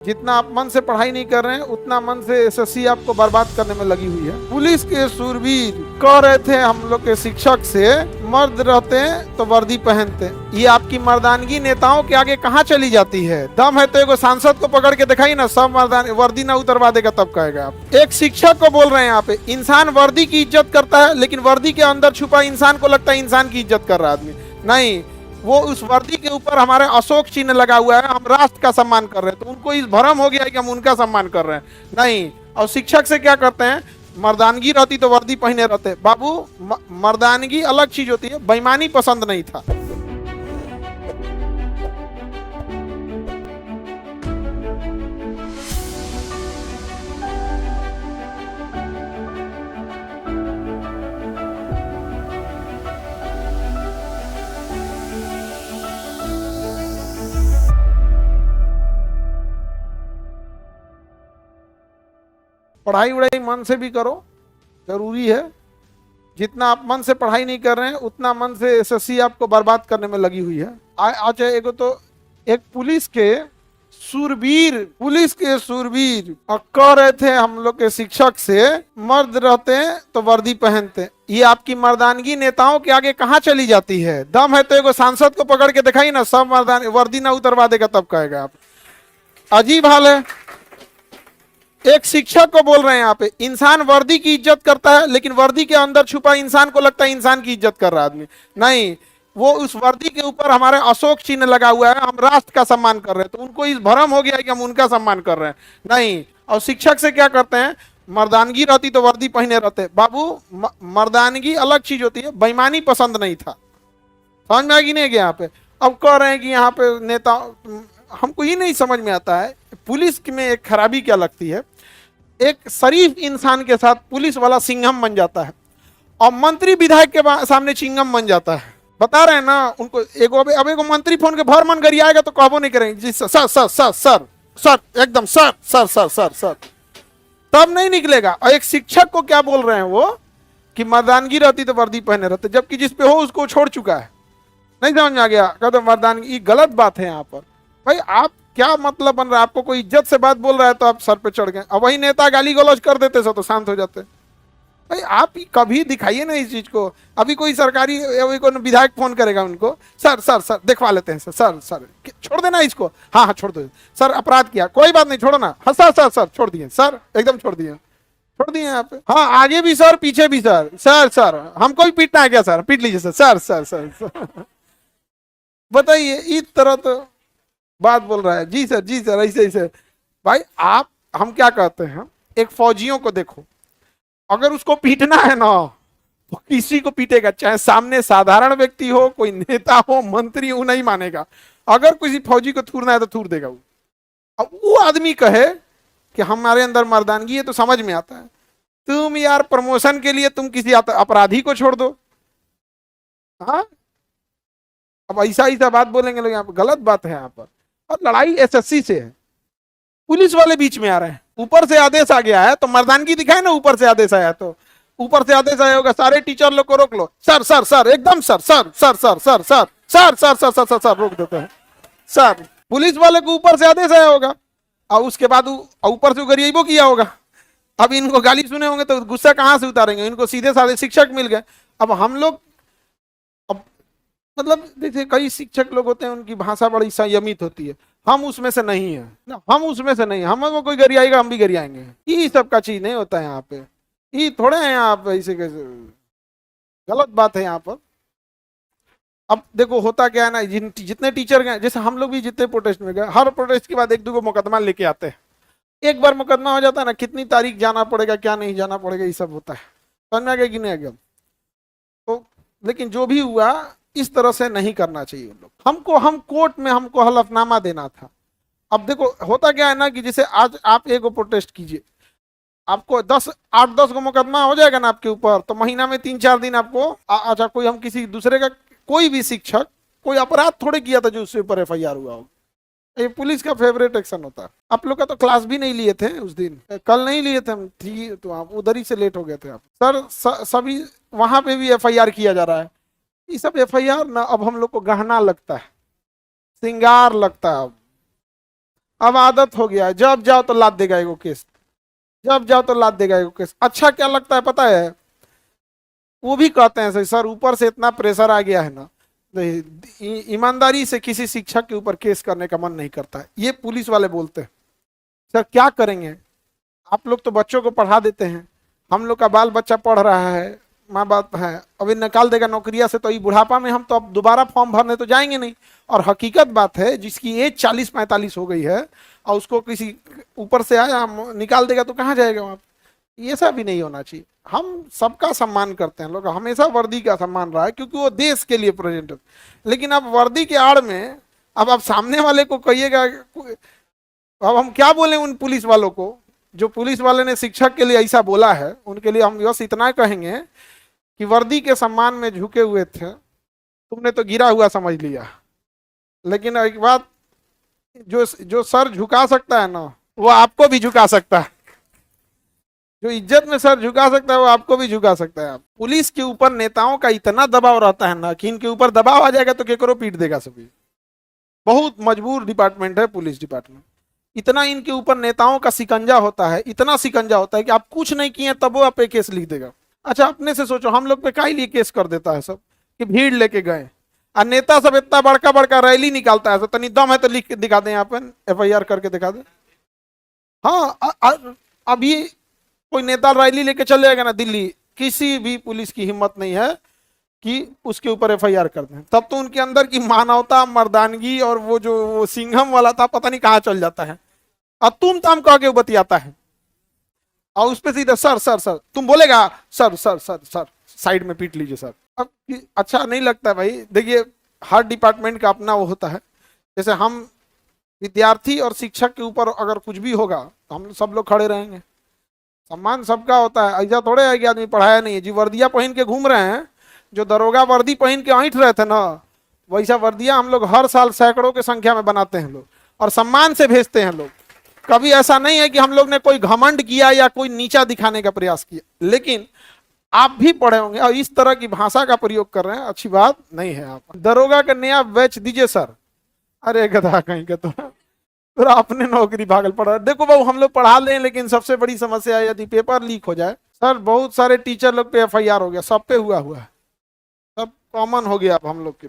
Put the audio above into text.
जितना आप मन से पढ़ाई नहीं कर रहे हैं उतना मन से एसएससी आपको बर्बाद करने में लगी हुई है। पुलिस के शूरवीर कह रहे थे हम लोग के शिक्षक से, मर्द रहते हैं तो वर्दी पहनते हैं। ये आपकी मर्दानगी नेताओं के आगे कहाँ चली जाती है? दम है तो एगो सांसद को पकड़ के दिखाई ना, सब मर्दान वर्दी ना उतरवा देगा तब कहेगा आप। एक शिक्षक को बोल रहे हैं यहाँ पे, इंसान वर्दी की इज्जत करता है लेकिन वर्दी के अंदर छुपा इंसान को लगता है इंसान की इज्जत कर रहा आदमी। नहीं, वो उस वर्दी के ऊपर हमारे अशोक चिन्ह लगा हुआ है, हम राष्ट्र का सम्मान कर रहे हैं, तो उनको इस भ्रम हो गया है कि हम उनका सम्मान कर रहे हैं। नहीं, और शिक्षक से क्या करते हैं, मर्दानगी रहती तो वर्दी पहने रहते। बाबू, मर्दानगी अलग चीज होती है, बेईमानी पसंद नहीं था। पढ़ाई वढ़ाई मन से भी करो, जरूरी है। जितना आप मन से पढ़ाई नहीं कर रहे हैं उतना मन से एसएससी आपको बर्बाद करने में लगी हुई है। अच्छा, एक पुलिस के शूरवीर कह रहे थे हम लोग के शिक्षक से, मर्द रहते हैं तो वर्दी पहनते हैं। ये आपकी मर्दानगी नेताओं के आगे कहाँ चली जाती है? दम है तो एगो सांसद को पकड़ के दिखाई ना, सब मर्दान वर्दी ना उतरवा देगा तब कहेगा आप। अजीब हाल है। एक शिक्षक को बोल रहे हैं यहाँ पे, इंसान वर्दी की इज्जत करता है लेकिन वर्दी के अंदर छुपा इंसान को लगता है इंसान की इज्जत कर रहा आदमी। नहीं, वो उस वर्दी के ऊपर हमारे अशोक चिन्ह लगा हुआ है, हम राष्ट्र का सम्मान कर रहे हैं, तो उनको इस भ्रम हो गया है कि हम उनका सम्मान कर रहे हैं। नहीं, और शिक्षक से क्या करते हैं, मर्दानगी रहती तो वर्दी पहने रहते। बाबू, मर्दानगी अलग चीज होती है, बेईमानी पसंद नहीं था। समझ में आएगी नहीं गया यहाँ पे? अब कह रहे हैं कि यहाँ पे नेता, हमको ये नहीं समझ में आता है पुलिस में एक खराबी क्या लगती है। एक शरीफ इंसान के साथ पुलिस वाला सिंघम बन जाता है और मंत्री विधायक के सामने चिंगम बन जाता है। बता रहे हैं ना उनको, अब एगो मंत्री फोन के भर मन गरियाएगा तो कहबो नहीं करेंगे जी sir sir sir sir sir sir, एकदम sir sir sir sir sir, तब नहीं निकलेगा। और एक शिक्षक को क्या बोल रहे हैं वो, कि मर्दानगी रहती तो वर्दी पहने रहते, जबकि जिस पे हो उसको छोड़ चुका है। नहीं समझ में आ गया? कहते मर्दानगी, गलत बात है यहाँ पर। भाई आप क्या मतलब बन रहा है? आपको कोई इज्जत से बात बोल रहा है तो आप सर पे चढ़ गए, अब वही नेता गाली गलौज कर देते तो शांत हो जाते। भाई आप कभी दिखाइए ना इस चीज को। अभी कोई सरकारी कोई विधायक फोन करेगा उनको, सर सर सर दिखवा लेते हैं सर सर सर, छोड़ देना इसको, हाँ हाँ छोड़ दो सर, अपराध किया, कोई बात नहीं छोड़ो ना, हाँ सर सर सर छोड़ दिए सर, एकदम छोड़ दिए यहाँ पे, हाँ आगे भी सर पीछे भी सर, सर सर हमको भी पीटना है क्या सर, पीट लीजिए sir sir sir sir, sir. बताइए, इस तरह तो बात बोल रहा है, जी सर ऐसे ऐसे। भाई आप, हम क्या कहते हैं, एक फौजियों को देखो, अगर उसको पीटना है ना तो किसी को पीटेगा, चाहे सामने साधारण व्यक्ति हो, कोई नेता हो, मंत्री हो, नहीं मानेगा। अगर किसी फौजी को थूरना है तो थूर देगा वो। अब वो आदमी कहे कि हमारे अंदर मर्दानगी है तो समझ में आता है। तुम यार प्रमोशन के लिए तुम किसी अपराधी को छोड़ दो, हाँ? अब ऐसा बात बोलेंगे लोग, यहाँ पर गलत बात है यहाँ पर। और लड़ाई एसएससी से है, पुलिस वाले बीच में आ रहे हैं, ऊपर से आदेश आ गया है तो मर्दानगी दिखाए ना। ऊपर से आदेश आया तो ऊपर से आदेश आया होगा, सारे टीचर लोग को रोक लो, सर सर सर एकदम sir sir sir sir sir sir sir sir sir sir sir रोक देते हैं सर। पुलिस वाले को ऊपर से आदेश आया होगा और उसके बाद ऊपर से गरीबों किया होगा। अब इनको गाली सुने होंगे तो गुस्सा कहां से उतारेंगे, इनको सीधे साधे शिक्षक मिल गए। अब हम लोग, मतलब देखिए कई शिक्षक लोग होते हैं उनकी भाषा बड़ी संयमित होती है, हम उसमें से नहीं है ना, हम उसमें से नहीं, हमको कोई गरियाएगा हम भी गरियाएंगे, ये सब का चीज नहीं होता है यहाँ पे। ये थोड़े हैं आप ऐसे कैसे, गलत बात है यहाँ पर। अब देखो होता क्या है ना, जितने टीचर गए, जैसे हम लोग भी जितने प्रोटेस्ट में गए, हर प्रोटेस्ट के बाद एक दो मुकदमा लेके आते हैं। एक बार मुकदमा हो जाता है ना, कितनी तारीख जाना पड़ेगा क्या नहीं जाना पड़ेगा, ये सब होता है। समझ में आ गया कि नहीं आ गया? तो लेकिन जो भी हुआ, इस तरह से नहीं करना चाहिए उन लोग। हम कोर्ट में हमको हलफनामा देना था। अब देखो होता क्या है ना, कि जैसे आज आप एक प्रोटेस्ट कीजिए, आपको 8-10 को मुकदमा हो जाएगा ना आपके ऊपर, तो महीना में 3-4 दिन आपको अच्छा, कोई हम किसी दूसरे का, कोई भी शिक्षक कोई अपराध थोड़े किया था जो उसके ऊपर एफआईआर हुआ हो, ये पुलिस का फेवरेट एक्शन होता है। आप लोग का तो क्लास भी नहीं लिए थे उस दिन, कल नहीं लिए थे हम, थी तो आप उधर ही से लेट हो गए थे आप सर। सभी वहां पे भी एफआईआर किया जा रहा है। ये सब एफआईआर ना अब हम लोग को गहना लगता है, श्रृंगार लगता है। अब आदत हो गया है, जब जाओ तो लाद देगा एगो केस, जब जाओ तो लाद देगा एगो केस। अच्छा क्या लगता है पता है, वो भी कहते हैं सर ऊपर से इतना प्रेशर आ गया है ना, ईमानदारी से किसी शिक्षक के ऊपर केस करने का मन नहीं करता है, ये पुलिस वाले बोलते हैं। सर क्या करेंगे, आप लोग तो बच्चों को पढ़ा देते हैं, हम लोग का बाल बच्चा पढ़ रहा है, माँ बाप है, अभी निकाल देगा नौकरिया से तो ये बुढ़ापा में हम तो अब दोबारा फॉर्म भरने तो जाएंगे नहीं। और हकीकत बात है, जिसकी एज 40-45 हो गई है और उसको किसी ऊपर से आया निकाल देगा तो कहाँ जाएगा वहाँ, ये सब भी नहीं होना चाहिए। हम सबका सम्मान करते हैं, लोग हमेशा वर्दी का सम्मान रहा है क्योंकि वो देश के लिए प्रेजेंट है। लेकिन अब वर्दी के आड़ में अब आप सामने वाले को कहिएगा, अब हम क्या बोले उन पुलिस वालों को, जो पुलिस वाले ने शिक्षक के लिए ऐसा बोला है, उनके लिए हम बस इतना कहेंगे कि वर्दी के सम्मान में झुके हुए थे, तुमने तो गिरा हुआ समझ लिया। लेकिन एक बात, जो जो सर झुका सकता है ना, वो आपको भी झुका सकता है, जो इज्जत में सर झुका सकता है वो आपको भी झुका सकता है। आप पुलिस के ऊपर नेताओं का इतना दबाव रहता है ना कि इनके ऊपर दबाव आ जाएगा तो केकरो पीट देगा सभी। बहुत मजबूर डिपार्टमेंट है पुलिस डिपार्टमेंट, इतना इनके ऊपर नेताओं का शिकंजा होता है, इतना शिकंजा होता है कि आप कुछ नहीं किए तब वो आप पे केस लिख देगा। अच्छा अपने से सोचो, हम लोग पे काहे लिए केस कर देता है सब कि भीड़ लेके गए, और नेता सब इतना बड़का बड़का रैली निकालता है, तो तनी दम है तो लिख के दिखा दें, यहाँ पे FIR करके दिखा दें। हाँ अभी कोई नेता रैली लेके चल जाएगा ना दिल्ली, किसी भी पुलिस की हिम्मत नहीं है कि उसके ऊपर FIR कर दें। तब तो उनके अंदर की मानवता, मर्दानगी और वो जो वो सिंघम वाला था पता नहीं कहाँ चल जाता है, और तुम ताम कह के बतियाता है, और उस पर सीधा सर सर सर तुम बोलेगा, sir sir sir sir side में पीट लीजिए सर। अब अच्छा नहीं लगता भाई। देखिए हर डिपार्टमेंट का अपना वो होता है, जैसे हम विद्यार्थी और शिक्षक के ऊपर अगर कुछ भी होगा तो हम सब लोग खड़े रहेंगे, सम्मान सबका होता है। ऐसा थोड़े है कि आदमी पढ़ाया नहीं है, जी वर्दिया पहन के घूम रहे हैं, जो दरोगा वर्दी पहन के ऐंठ रहे थे ना, वैसा वर्दिया हम लोग हर साल सैकड़ों की संख्या में बनाते हैं लोग, और सम्मान से भेजते हैं लोग। कभी ऐसा नहीं है कि हम लोग ने कोई घमंड किया या कोई नीचा दिखाने का प्रयास किया। लेकिन आप भी पढ़े होंगे और इस तरह की भाषा का प्रयोग कर रहे हैं, अच्छी बात नहीं है। आप दरोगा का नया बैच दीजिए सर, अरे गधा कहीं का तो अपने नौकरी भागल पड़ा। देखो बाबू हम लोग पढ़ा लें, लेकिन सबसे बड़ी समस्या है यदि पेपर लीक हो जाए। सर बहुत सारे टीचर लोग पे FIR हो गया, सब पे हुआ है, सब कॉमन हो गया अब हम लोग के लिए।